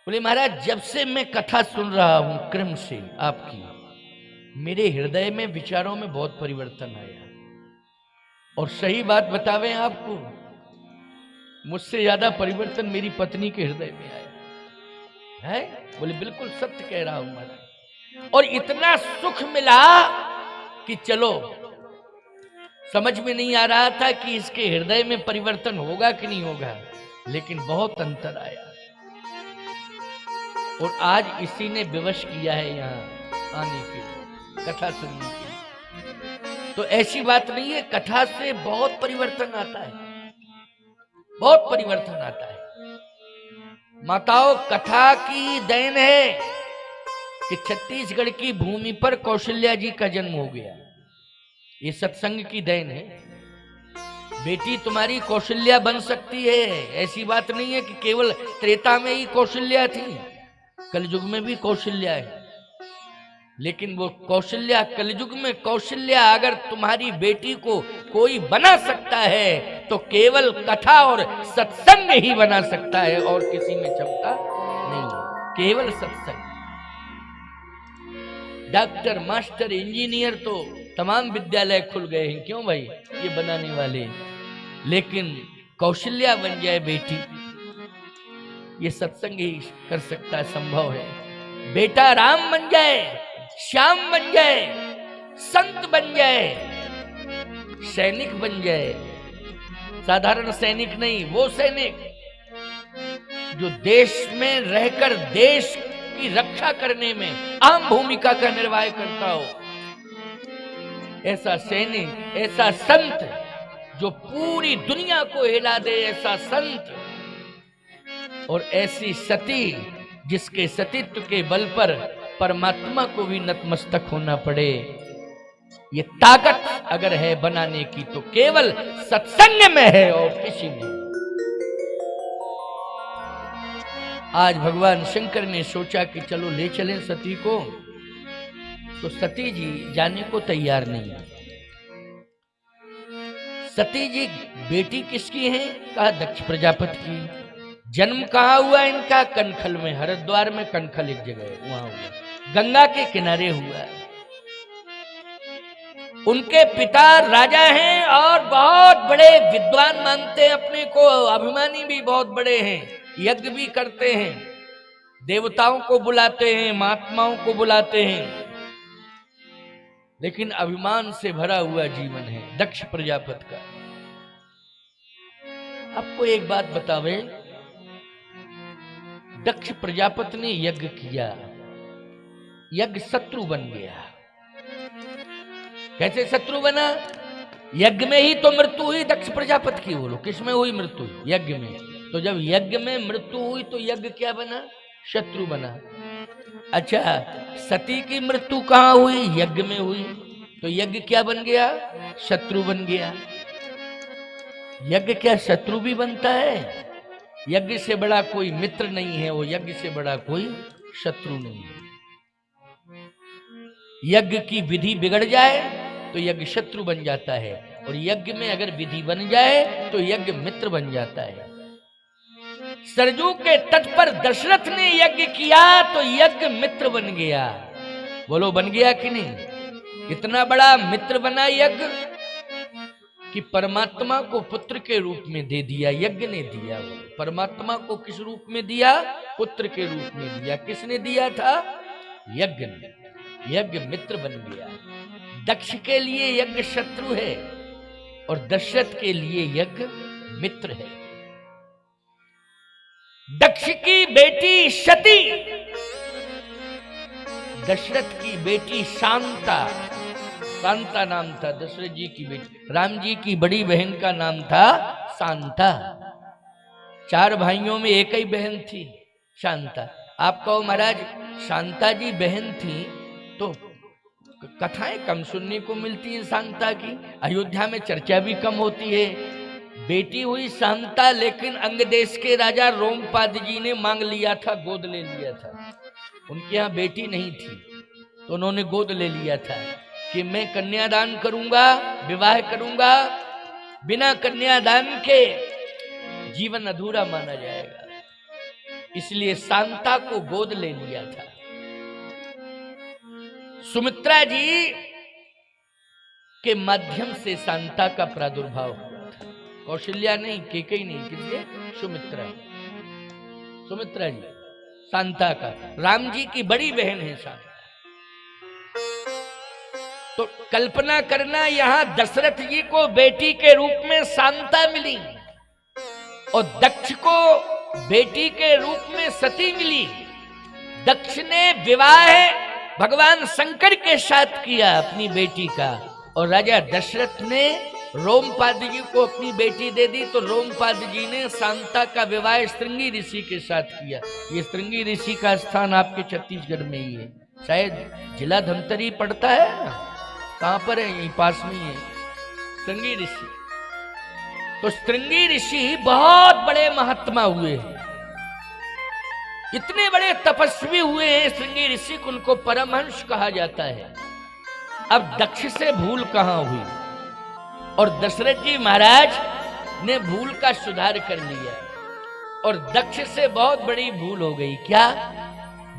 बोले महाराज जब से मैं कथा सुन रहा हूं क्रम से आपकी, मेरे हृदय में विचारों में बहुत परिवर्तन आया। और सही बात बतावे आपको, मुझसे ज्यादा परिवर्तन मेरी पत्नी के हृदय में आया है। बोले बिल्कुल सत्य कह रहा हूं महाराज। और इतना सुख मिला कि चलो, समझ में नहीं आ रहा था कि इसके हृदय में परिवर्तन होगा कि नहीं होगा, लेकिन बहुत अंतर आया। और आज इसी ने विवश किया है यहाँ आने के लिए, कथा सुनने के लिए। तो ऐसी बात नहीं है, कथा से बहुत परिवर्तन आता है, बहुत परिवर्तन आता है। माताओं, कथा की देन है कि छत्तीसगढ़ की भूमि पर कौशल्या जी का जन्म हो गया। ये सत्संग की देन है। बेटी तुम्हारी कौशल्या बन सकती है, ऐसी बात नहीं है कि केवल त्रेता में ही कौशल्या थी, कलयुग में भी कौशल्या है। लेकिन वो कौशल्या, कलयुग में कौशल्या अगर तुम्हारी बेटी को कोई बना सकता है तो केवल कथा और सत्संग ही बना सकता है, और किसी में क्षमता नहीं है, केवल सत्संग। डॉक्टर, मास्टर, इंजीनियर तो तमाम विद्यालय खुल गए हैं, क्यों भाई, ये बनाने वाले। लेकिन कौशल्या बन जाए बेटी, ये सत्संग ही कर सकता है, संभव है। बेटा राम बन जाए, श्याम बन जाए, संत बन जाए, सैनिक बन जाए, साधारण सैनिक नहीं, वो सैनिक जो देश में रहकर देश की रक्षा करने में अहम भूमिका का निर्वाह करता हो, ऐसा सैनिक, ऐसा संत जो पूरी दुनिया को हिला दे, ऐसा संत। और ऐसी सती जिसके सतीत्व के बल पर परमात्मा को भी नतमस्तक होना पड़े। ये ताकत अगर है बनाने की तो केवल सत्संग में है और किसी में। आज भगवान शंकर ने सोचा कि चलो ले चलें सती को, तो सती जी जाने को तैयार नहीं है। सती जी बेटी किसकी है? कहा दक्ष प्रजापति की। जन्म कहाँ हुआ इनका? कनखल में, हरिद्वार में कनखल एक जगह है, वहां हुआ, गंगा के किनारे हुआ। उनके पिता राजा हैं और बहुत बड़े विद्वान मानते हैं अपने को, अभिमानी भी बहुत बड़े हैं, यज्ञ भी करते हैं, देवताओं को बुलाते हैं, महात्माओं को बुलाते हैं, लेकिन अभिमान से भरा हुआ जीवन है दक्ष प्रजापति का। आपको एक बात बतावे, दक्ष प्रजापति ने यज्ञ किया, यज्ञ शत्रु बन गया। कैसे शत्रु बना? यज्ञ में ही तो मृत्यु हुई दक्ष प्रजापति की। बोलो किस में हुई मृत्यु? यज्ञ में। तो जब यज्ञ में मृत्यु हुई तो यज्ञ क्या बना? शत्रु बना। अच्छा, सती की मृत्यु कहां हुई? यज्ञ में हुई, तो यज्ञ क्या बन गया? शत्रु बन गया। यज्ञ क्या शत्रु भी बनता है? यज्ञ से बड़ा कोई मित्र नहीं है, वो यज्ञ से बड़ा कोई शत्रु नहीं है। यज्ञ की विधि बिगड़ जाए तो यज्ञ शत्रु बन जाता है, और यज्ञ में अगर विधि बन जाए तो यज्ञ मित्र बन जाता है। सरजू के तट पर दशरथ ने यज्ञ किया तो यज्ञ मित्र बन गया। बोलो बन गया कि नहीं? इतना बड़ा मित्र बना यज्ञ कि परमात्मा को पुत्र के रूप में दे दिया, यज्ञ ने दिया। वो परमात्मा को किस रूप में दिया? पुत्र के रूप में दिया। किसने दिया था? यज्ञ ने। यज्ञ मित्र बन गया। दक्ष के लिए यज्ञ शत्रु है और दशरथ के लिए यज्ञ मित्र है। दक्ष की बेटी सती, दशरथ की बेटी शांता, शांता नाम था दशरथ जी की बेटी। राम जी की बड़ी बहन का नाम था शांता। 4 भाइयों में एक ही बहन थी, शांता। आप कहो महाराज शांता जी बहन थी तो कथाएं कम सुनने को मिलती है शांता की, अयोध्या में चर्चा भी कम होती है। बेटी हुई शांता, लेकिन अंग देश के राजा रोमपाद जी ने मांग लिया था, गोद ले लिया था। उनके यहाँ बेटी नहीं थी तो उन्होंने गोद ले लिया था कि मैं कन्यादान करूंगा, विवाह करूंगा, बिना कन्यादान के जीवन अधूरा माना जाएगा। इसलिए शांता को गोद ले लिया था। सुमित्रा जी के माध्यम से शांता का प्रादुर्भाव हुआ था। कौशल्या नहीं, केकई नहीं, किसके? सुमित्रा। सुमित्रा जी शांता का, राम जी की बड़ी बहन है शांता। तो कल्पना करना, यहां दशरथ जी को बेटी के रूप में शांता मिली और दक्ष को बेटी के रूप में सती मिली। दक्ष ने विवाह भगवान शंकर के साथ किया अपनी बेटी का, और राजा दशरथ ने रोमपाद जी को अपनी बेटी दे दी। तो रोमपाद जी ने शांता का विवाह श्रृंगी ऋषि के साथ किया। ये श्रृंगी ऋषि का स्थान आपके छत्तीसगढ़ में ही है, शायद जिला धमतरी पड़ता है। कहां पर है? यहीं पास में ही है श्रृंगी ऋषि। तो श्रृंगी ऋषि बहुत बड़े महात्मा हुए, इतने बड़े तपस्वी हुए हैं श्रृंगी ऋषि, उनको परमहंस कहा जाता है। अब दक्ष से भूल कहां हुई, और दशरथ जी महाराज ने भूल का सुधार कर लिया, और दक्ष से बहुत बड़ी भूल हो गई। क्या?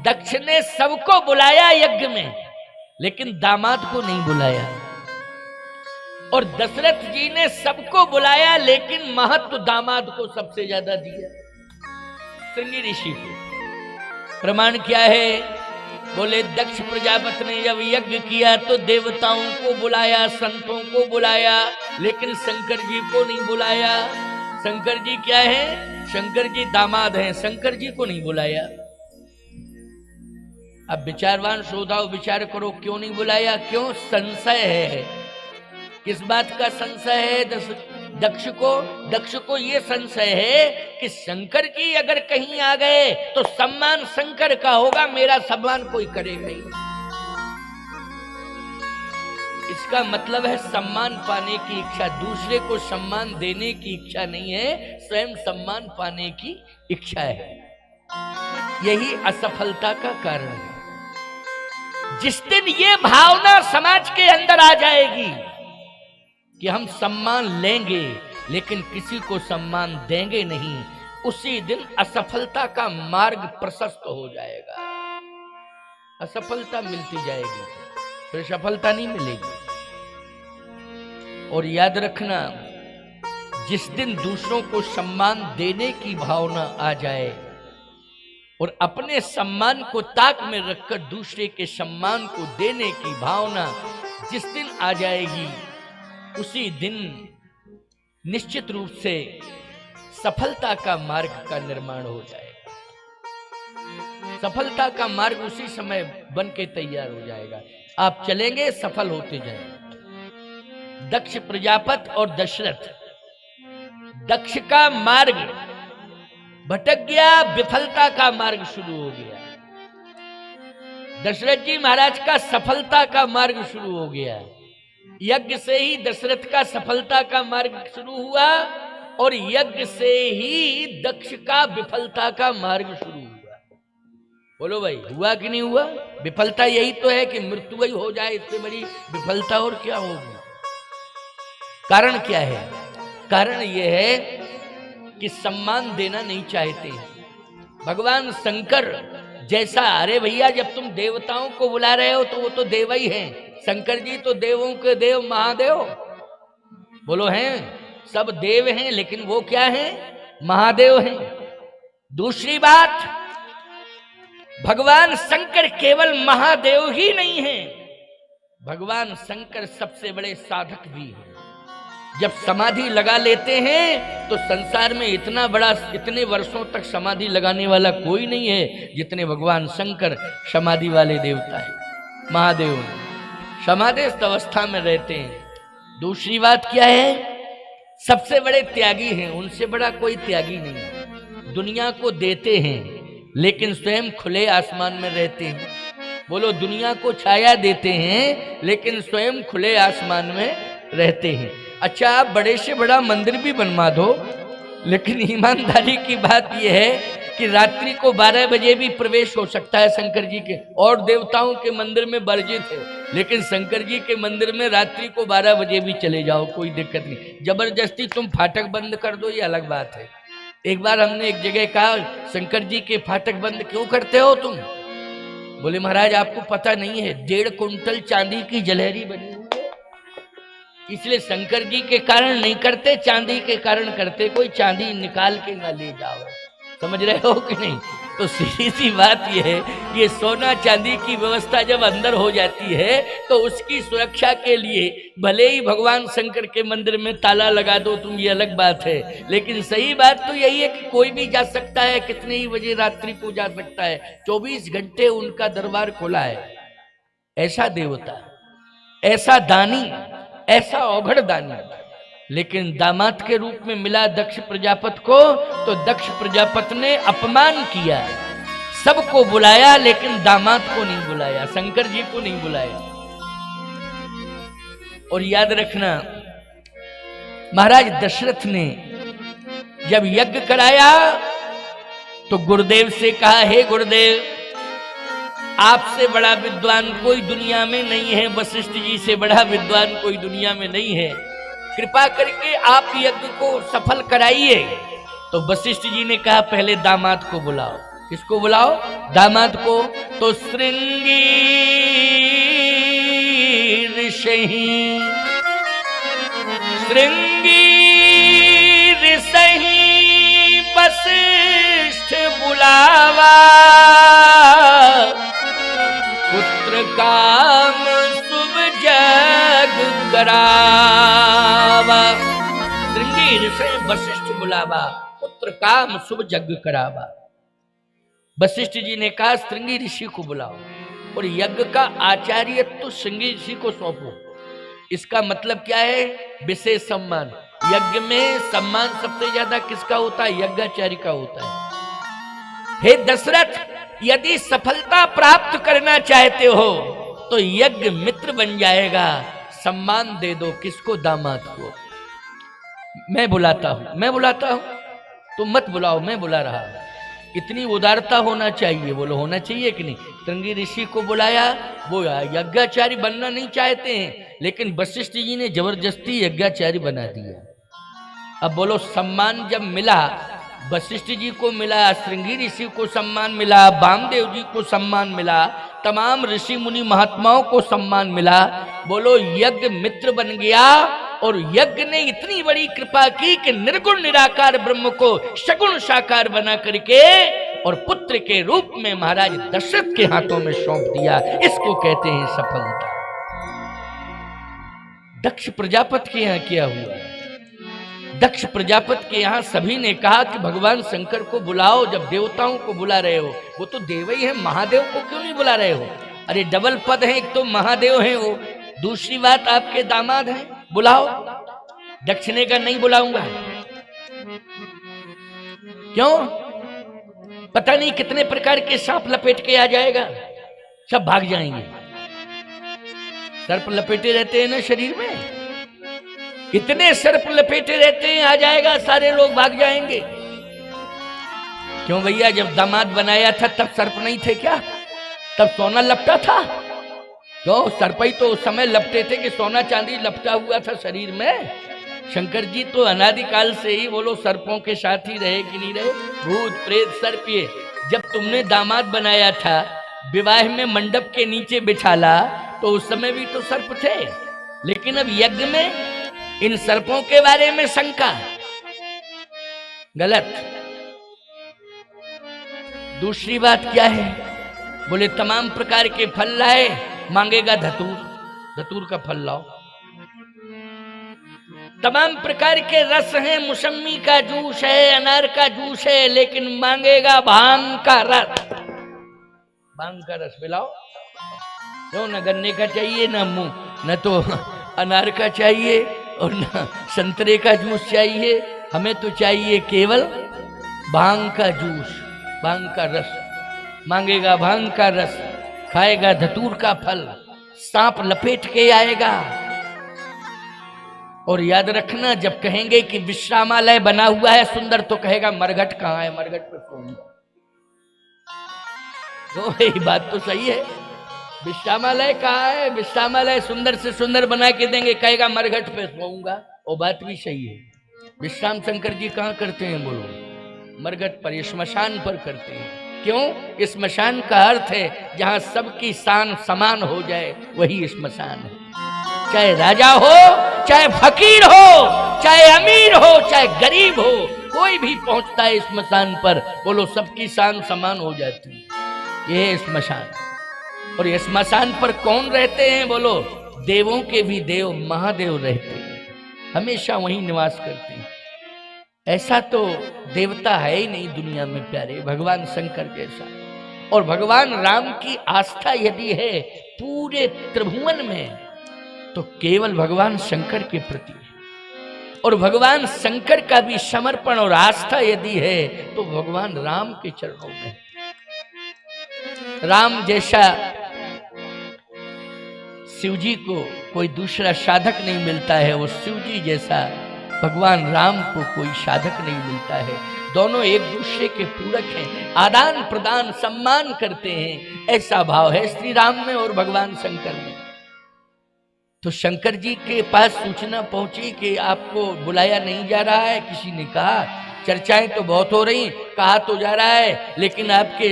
दक्ष ने सबको बुलाया यज्ञ में, लेकिन दामाद को नहीं बुलाया, और दशरथ जी ने सबको बुलाया, लेकिन महत्व दामाद को सबसे ज्यादा दिया, श्रृंगी ऋषि को। प्रमाण क्या है? बोले दक्ष प्रजापति ने जब यज्ञ किया तो देवताओं को बुलाया, संतों को बुलाया, लेकिन शंकर जी को नहीं बुलाया। शंकर जी क्या है? शंकर जी दामाद हैं, शंकर जी को नहीं बुलाया। अब विचारवान श्रोताओं विचार करो, क्यों नहीं बुलाया? क्यों? संशय है। किस बात का संशय है? दक्ष को यह संशय है कि शंकर जी अगर कहीं आ गए तो सम्मान शंकर का होगा, मेरा सम्मान कोई करेगा नहीं। इसका मतलब है सम्मान पाने की इच्छा, दूसरे को सम्मान देने की इच्छा नहीं है, स्वयं सम्मान पाने की इच्छा है। यही असफलता का कारण है। जिस दिन ये भावना समाज के अंदर आ जाएगी कि हम सम्मान लेंगे लेकिन किसी को सम्मान देंगे नहीं, उसी दिन असफलता का मार्ग प्रशस्त हो जाएगा। असफलता मिलती जाएगी, फिर सफलता नहीं मिलेगी। और याद रखना, जिस दिन दूसरों को सम्मान देने की भावना आ जाए और अपने सम्मान को ताक में रखकर दूसरे के सम्मान को देने की भावना जिस दिन आ जाएगी, उसी दिन निश्चित रूप से सफलता का मार्ग का निर्माण हो जाएगा। सफलता का मार्ग उसी समय बन के तैयार हो जाएगा। आप चलेंगे, सफल होते जाएंगे। दक्ष प्रजापति और दशरथ, दक्ष का मार्ग भटक गया, विफलता का मार्ग शुरू हो गया। दशरथ जी महाराज का सफलता का मार्ग शुरू हो गया। यज्ञ से ही दशरथ का सफलता का मार्ग शुरू हुआ, और यज्ञ से ही दक्ष का विफलता का मार्ग शुरू हुआ। बोलो भाई, हुआ कि नहीं हुआ? विफलता यही तो है कि मृत्यु ही हो जाए, इससे बड़ी विफलता और क्या होगी? कारण क्या है? कारण यह है कि सम्मान देना नहीं चाहते। भगवान शंकर जैसा, अरे भैया जब तुम देवताओं को बुला रहे हो तो वो तो देव ही हैं। शंकर जी तो देवों के देव महादेव, बोलो हैं, सब देव हैं, लेकिन वो क्या हैं? महादेव हैं। दूसरी बात, भगवान शंकर केवल महादेव ही नहीं हैं, भगवान शंकर सबसे बड़े साधक भी हैं। जब समाधि लगा लेते हैं तो संसार में इतना बड़ा, इतने वर्षों तक समाधि लगाने वाला कोई नहीं है जितने भगवान शंकर समाधि वाले देवता है। महादेव समाधिस्थ अवस्था में रहते हैं। दूसरी बात क्या है? सबसे बड़े त्यागी हैं, उनसे बड़ा कोई त्यागी नहीं है। दुनिया को देते हैं लेकिन स्वयं खुले आसमान में रहते हैं। बोलो, दुनिया को छाया देते हैं लेकिन स्वयं खुले आसमान में रहते हैं। अच्छा, आप बड़े से बड़ा मंदिर भी बनवा दो, लेकिन ईमानदारी की बात यह है कि रात्रि को 12 बजे भी प्रवेश हो सकता है शंकर जी के, और देवताओं के मंदिर में वर्जित है, लेकिन शंकर जी के मंदिर में रात्रि को 12 बजे भी चले जाओ, कोई दिक्कत नहीं। जबरदस्ती तुम फाटक बंद कर दो, ये अलग बात है। एक बार हमने एक जगह कहा, शंकर जी के फाटक बंद क्यों करते हो तुम? बोले महाराज आपको पता नहीं है, 1.5 कुंटल चांदी की जलहरी बनी हुई है, इसलिए शंकर जी के कारण नहीं करते, चांदी के कारण करते, कोई चांदी निकाल के ना ले जाओ। समझ रहे हो कि नहीं? तो सीधी सी बात यह है, ये सोना चांदी की व्यवस्था जब अंदर हो जाती है तो उसकी सुरक्षा के लिए भले ही भगवान शंकर के मंदिर में ताला लगा दो तुम, ये अलग बात है, लेकिन सही बात तो यही है कि कोई भी जा सकता है, कितने ही बजे रात्रि को जा सकता है, 24 घंटे उनका दरबार खुला है। ऐसा देवता, ऐसा दानी, ऐसा औघड़ दानी, लेकिन दामाद के रूप में मिला दक्ष प्रजापति को, तो दक्ष प्रजापति ने अपमान किया, सबको बुलाया लेकिन दामाद को नहीं बुलाया, शंकर जी को नहीं बुलाया। और याद रखना, महाराज दशरथ ने जब यज्ञ कराया तो गुरुदेव से कहा, हे गुरुदेव आपसे बड़ा विद्वान कोई दुनिया में नहीं है, वशिष्ठ जी से बड़ा विद्वान कोई दुनिया में नहीं है, कृपा करके आप यज्ञ को सफल कराइए। तो वशिष्ठ जी ने कहा पहले दामाद को बुलाओ। किसको बुलाओ? दामाद को। तो श्रृंगी ऋषि, श्रृंगी ऋषि वशिष्ठ बुलावा, पुत्र काम शुभ जग करावा। श्रृंगी ऋषि वशिष्ठ बुलावा, पुत्र काम शुभ जग करावा। वशिष्ठ जी ने कहा श्रृंगी ऋषि को बुलाओ और यज्ञ का आचार्य तो श्रृंगी ऋषि को सौंपो। इसका मतलब क्या है? विशेष सम्मान। यज्ञ में सम्मान सबसे ज्यादा किसका होता है? यज्ञाचार्य का होता है। हे दशरथ, यदि सफलता प्राप्त करना चाहते हो तो यज्ञ मित्र बन जाएगा, सम्मान दे दो। किसको? दामाद को। मैं बुलाता हूं, तुम मत बुलाओ, मैं बुला रहा हूं। इतनी उदारता होना चाहिए, बोलो होना चाहिए कि नहीं? श्रृंगी ऋषि को बुलाया, वो यज्ञाचार्य बनना नहीं चाहते हैं, लेकिन वशिष्ठ जी ने जबरदस्ती यज्ञाचार्य बना दिया। अब बोलो, सम्मान जब मिला, वशिष्ठ जी को मिला, श्रृंगी ऋषि को सम्मान मिला, वामदेव जी को सम्मान मिला, तमाम ऋषि मुनि महात्माओं को सम्मान मिला, बोलो यज्ञ मित्र बन गया। और यज्ञ ने इतनी बड़ी कृपा की कि निर्गुण निराकार ब्रह्म को सगुण साकार बना करके और पुत्र के रूप में महाराज दशरथ के हाथों में सौंप दिया। इसको कहते हैं सफलता। दक्ष प्रजापति के यहां क्या हुआ? दक्ष प्रजापति के यहां सभी ने कहा कि भगवान शंकर को बुलाओ। जब देवताओं को बुला रहे हो, वो तो देव ही है, महादेव को क्यों नहीं बुला रहे हो? अरे डबल पद है, एक तो महादेव है वो, दूसरी बात आपके दामाद हैं, बुलाओ। दक्ष ने कहा नहीं बुलाऊंगा। क्यों? पता नहीं कितने प्रकार के सांप लपेट के आ जाएगा, सब भाग जाएंगे। सर्प लपेटे रहते हैं ना शरीर में, इतने सर्प लपेटे रहते हैं, आ जाएगा, सारे लोग भाग जाएंगे। क्यों भैया? जब दामाद बनाया था तब सर्प नहीं थे क्या? तब सोना लपटा था। क्यों? सर्प ही तो उस समय लपटे थे कि सोना चांदी लपटा हुआ था शरीर में। शंकर जी तो अनादिकाल से ही बोलो सर्पों के साथ ही रहे कि नहीं रहे? भूत प्रेत सर्प। ये जब तुमने दामाद बनाया था, विवाह में मंडप के नीचे बिछाला, तो उस समय भी तो सर्प थे। लेकिन अब यज्ञ में इन सर्पों के बारे में शंका, गलत। दूसरी बात क्या है? बोले तमाम प्रकार के फल लाए, मांगेगा धतूर, धतूर का फल लाओ। तमाम प्रकार के रस हैं, मौसमी का जूस है, अनार का जूस है, लेकिन मांगेगा भांग का रस। भांग का रस पिलाओ। क्यों? न गन्ने का चाहिए, न मुंह, न तो अनार का चाहिए और न संतरे का जूस चाहिए, हमें तो चाहिए केवल भांग का जूस, भांग का रस। मांगेगा भांग का रस, खाएगा धतूर का फल, सांप लपेट के आएगा। और याद रखना, जब कहेंगे कि विश्रामालय बना हुआ है सुंदर, तो कहेगा मरघट कहाँ है? मरघट पे सोऊंगा। तो यही बात तो सही है। विश्रामालय कहाँ है? विश्रामालय सुंदर से सुंदर बना के देंगे, कहेगा मरघट पे सोऊंगा। वो बात भी सही है। विश्राम शंकर जी कहाँ करते हैं बोलो? मरघट पर, स्मशान पर करते हैं। क्यों? स्मशान का अर्थ है जहां सबकी शान समान हो जाए, वही स्मशान है। चाहे राजा हो, चाहे फकीर हो, चाहे अमीर हो, चाहे गरीब हो, कोई भी पहुंचता है स्मशान पर, बोलो सबकी शान समान हो जाती है। ये है स्मशान। और स्मशान पर कौन रहते हैं? बोलो देवों के भी देव महादेव रहते हैं, हमेशा वहीं निवास करते हैं। ऐसा तो देवता है ही नहीं दुनिया में प्यारे, भगवान शंकर जैसा। और भगवान राम की आस्था यदि है पूरे त्रिभुवन में, तो केवल भगवान शंकर के प्रति है। और भगवान शंकर का भी समर्पण और आस्था यदि है तो भगवान राम के चरणों में है। राम जैसा शिव जी को कोई दूसरा साधक नहीं मिलता है, वो शिव जी जैसा भगवान राम को कोई साधक नहीं मिलता है। दोनों एक दूसरे के पूरक हैं, आदान प्रदान सम्मान करते हैं, ऐसा भाव है श्री राम में और भगवान शंकर में। तो शंकर जी के पास सूचना पहुंची कि आपको बुलाया नहीं जा रहा है। किसी ने कहा चर्चाएं तो बहुत हो रही, कहा तो जा रहा है, लेकिन आपके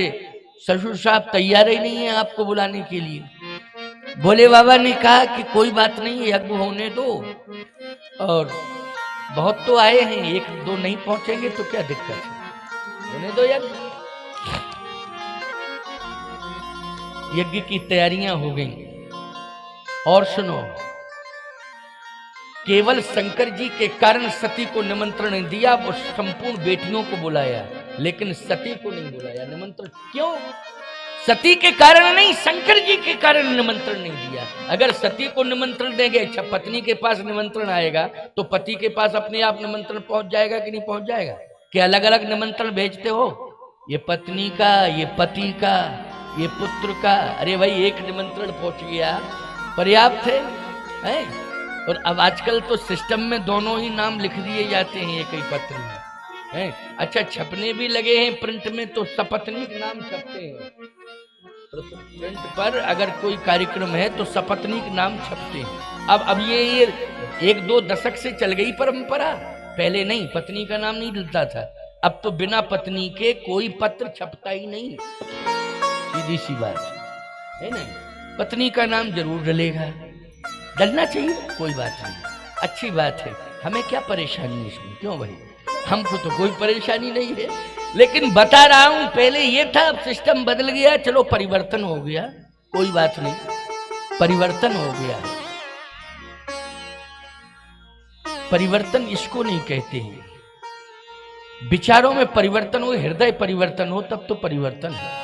ससुर साहब तैयार ही नहीं है आपको बुलाने के लिए। भोले बाबा ने कहा कि कोई बात नहीं, यज्ञ होने दो, और बहुत तो आए हैं, एक दो नहीं पहुंचेंगे तो क्या दिक्कत है, होने दो यज्ञ। यज्ञ की तैयारियां हो गई। और सुनो, केवल शंकर जी के कारण सती को निमंत्रण दिया, वो संपूर्ण बेटियों को बुलाया, लेकिन सती को नहीं बुलाया निमंत्रण। क्यों? सती के कारण नहीं, शंकर जी के कारण निमंत्रण नहीं दिया। अगर सती को निमंत्रण देंगे, अच्छा पत्नी के पास निमंत्रण आएगा तो पति के पास अपने आप निमंत्रण पहुंच जाएगा कि नहीं पहुंच जाएगा? कि अलग अलग निमंत्रण भेजते हो, ये पत्नी का, ये पति का, ये पुत्र का। अरे भाई एक निमंत्रण पहुंच गया पर्याप्त है। और अब आजकल तो सिस्टम में दोनों ही नाम लिख दिए जाते हैं एक ही पत्र में है। अच्छा छपने भी लगे हैं प्रिंट में, तो सपत्नीक नाम छपते हैं प्रिंट पर। अगर कोई कार्यक्रम है तो सपत्नीक नाम छपते हैं। अब ये 1-2 दशक से चल गई परंपरा, पहले नहीं, पत्नी का नाम नहीं डलता था। अब तो बिना पत्नी के कोई पत्र छपता ही नहीं, सीधी सी बात है ना। पत्नी का नाम जरूर डलेगा, डलना चाहिए, कोई बात नहीं, अच्छी बात है, हमें क्या परेशानी है इसमें? क्यों भाई, हमको तो कोई परेशानी नहीं है। लेकिन बता रहा हूं पहले ये था, अब सिस्टम बदल गया, चलो परिवर्तन हो गया, कोई बात नहीं, परिवर्तन हो गया। परिवर्तन इसको नहीं कहते हैं, विचारों में परिवर्तन हो, हृदय परिवर्तन हो, तब तो परिवर्तन है।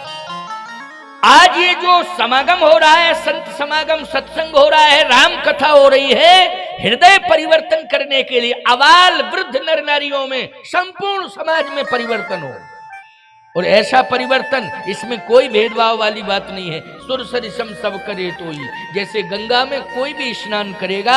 आज ये जो समागम हो रहा है, संत समागम, सत्संग हो रहा है, राम कथा हो रही है, हृदय परिवर्तन करने के लिए, अबाल वृद्ध नर नारियों में, संपूर्ण समाज में परिवर्तन हो। और ऐसा परिवर्तन, इसमें कोई भेदभाव वाली बात नहीं है। सुर सरिसम सब करे तो ही, जैसे गंगा में कोई भी स्नान करेगा,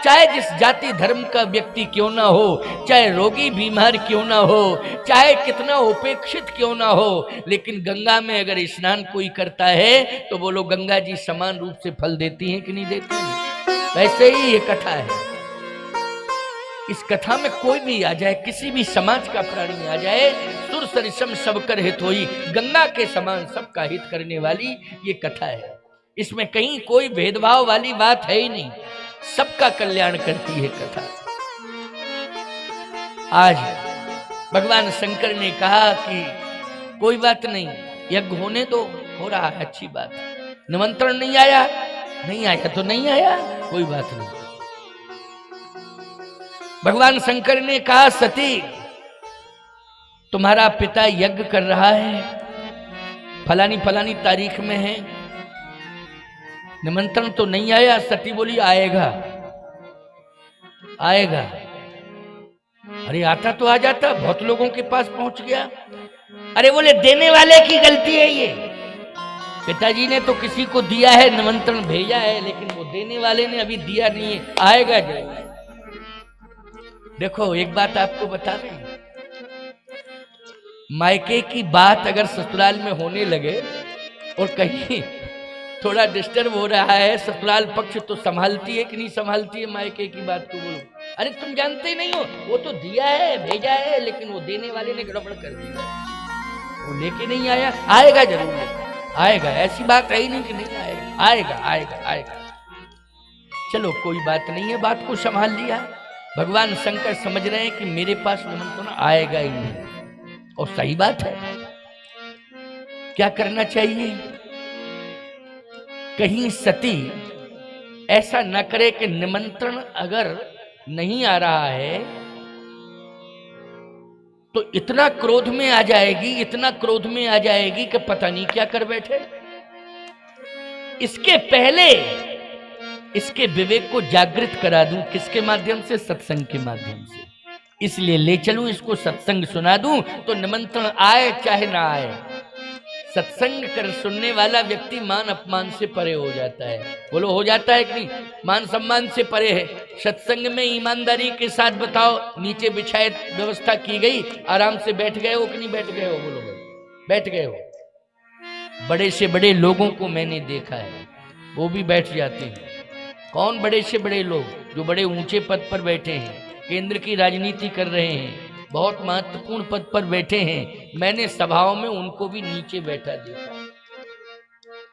चाहे जिस जाति धर्म का व्यक्ति क्यों ना हो, चाहे रोगी बीमार क्यों ना हो, चाहे कितना उपेक्षित क्यों ना हो, लेकिन गंगा में अगर स्नान कोई करता है तो बोलो गंगा जी समान रूप से फल देती हैं कि नहीं देती हैं? वैसे ही ये कथा है। इस कथा में कोई भी आ जाए, किसी भी समाज का प्राणी आ जाए, सुर सरिसम सब कर हित होई, गंगा के समान सबका हित करने वाली ये कथा है। इसमें कहीं कोई भेदभाव वाली बात है ही नहीं, सबका कल्याण करती है कथा। आज भगवान शंकर ने कहा कि कोई बात नहीं, यज्ञ होने दो, हो रहा है, अच्छी बात है। निमंत्रण नहीं आया, नहीं आया तो नहीं आया, कोई बात नहीं। भगवान शंकर ने कहा सती, तुम्हारा पिता यज्ञ कर रहा है, फलानी फलानी तारीख में है, निमंत्रण तो नहीं आया। सती बोली आएगा आएगा। अरे आता तो आ जाता, बहुत लोगों के पास पहुंच गया। अरे बोले देने वाले की गलती है ये, पिताजी ने तो किसी को दिया है, निमंत्रण भेजा है, लेकिन वो देने वाले ने अभी दिया नहीं है, आएगा जरूर। देखो एक बात आपको बता दें, मायके की बात अगर ससुराल में होने लगे और कहीं थोड़ा डिस्टर्ब हो रहा है, ससुराल पक्ष तो संभालती है कि नहीं संभालती है मायके की बात को? बोलो अरे तुम जानते ही नहीं हो, वो तो दिया है, भेजा है, लेकिन वो देने वाले ने गड़बड़ कर दिया, वो लेके नहीं आया। आएगा जरूर, आएगा, ऐसी बात है ही नहीं कि नहीं आएगा, आएगा आएगा आएगा। चलो कोई बात नहीं है, बात को संभाल लिया। भगवान शंकर समझ रहे हैं कि मेरे पास निमंत्रण आएगा ही नहीं, और सही बात है। क्या करना चाहिए? कहीं सती ऐसा न करे कि निमंत्रण अगर नहीं आ रहा है तो इतना क्रोध में आ जाएगी, इतना क्रोध में आ जाएगी कि पता नहीं क्या कर बैठे। इसके पहले इसके विवेक को जागृत करा दूं, किसके माध्यम से? सत्संग के माध्यम से। इसलिए ले चलूं, इसको सत्संग सुना दूं, तो निमंत्रण आए चाहे ना आए, सत्संग कर सुनने वाला व्यक्ति मान अपमान से परे हो जाता है। बोलो हो जाता है कि नहीं? मान सम्मान से परे है। सत्संग में ईमानदारी के साथ बताओ, नीचे बिछाए व्यवस्था की गई, आराम से बैठ गए हो कि नहीं बैठ गए हो? बोलो भाई, बैठ गए हो। बड़े से बड़े लोगों को मैंने देखा है, वो भी बैठ जाते हैं। कौन बड़े से बड़े लोग? जो बड़े ऊंचे पद पर बैठे हैं, केंद्र की राजनीति कर रहे हैं, बहुत महत्वपूर्ण पद पर बैठे हैं, मैंने सभाओं में उनको भी नीचे बैठा देखा।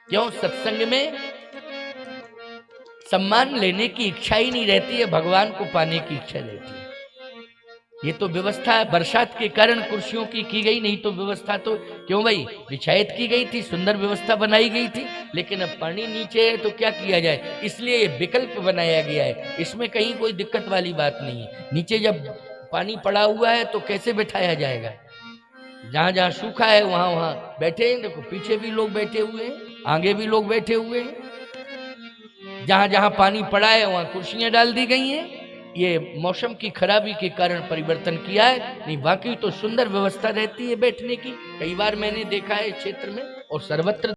क्यों? सत्संग में सम्मान लेने की इच्छा ही नहीं रहती है, भगवान को पाने की इच्छा रहती है। ये तो व्यवस्था बरसात के कारण कुर्सियों की गई, नहीं तो व्यवस्था तो क्यों भाई बिछायत की गई थी, सुंदर व्यवस्था बनाई गई थी। लेकिन अब पानी नीचे है तो क्या किया जाए, इसलिए ये विकल्प बनाया गया है। इसमें कहीं कोई दिक्कत वाली बात नहीं है। नीचे जब पानी पड़ा हुआ है तो कैसे बैठाया जाएगा? जहां जहां सूखा है वहां वहां बैठे हैं। देखो पीछे भी लोग बैठे हुए हैं, आगे भी लोग बैठे हुए हैं। जहां जहां पानी पड़ा है वहां कुर्सियां डाल दी गई हैं। ये मौसम की खराबी के कारण परिवर्तन किया है, नहीं बाकी तो सुंदर व्यवस्था रहती है बैठने की। कई बार मैंने देखा है इस क्षेत्र में और सर्वत्र